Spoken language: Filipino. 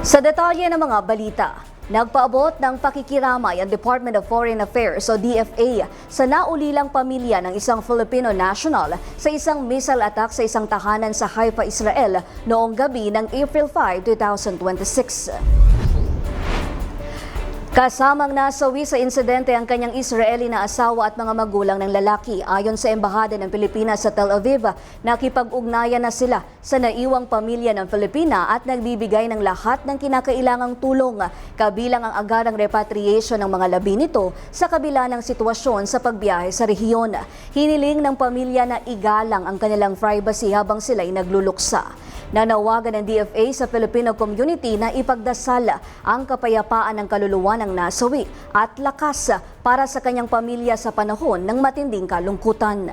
Sa detalye ng mga balita, nagpaabot ng pakikiramay ang Department of Foreign Affairs o DFA sa naulilang pamilya ng isang Filipino national sa isang missile attack sa isang tahanan sa Haifa, Israel noong gabi ng April 5, 2026. Kasamang nasawi sa insidente ang kanyang Israeli na asawa at mga magulang ng lalaki. Ayon sa Embahada ng Pilipinas sa Tel Aviv, nakipag-ugnayan na sila sa naiwang pamilya ng Filipina at nagbibigay ng lahat ng kinakailangang tulong, kabilang ang agarang repatriation ng mga labi nito sa kabila ng sitwasyon sa pagbiyahe sa rehiyon. Hiniling ng pamilya na igalang ang kanilang privacy habang sila'y nagluluksa. Nanawagan ng DFA sa Filipino community na ipagdasal ang kapayapaan ng kaluluwa ng nasawi at lakas para sa kanyang pamilya sa panahon ng matinding kalungkutan.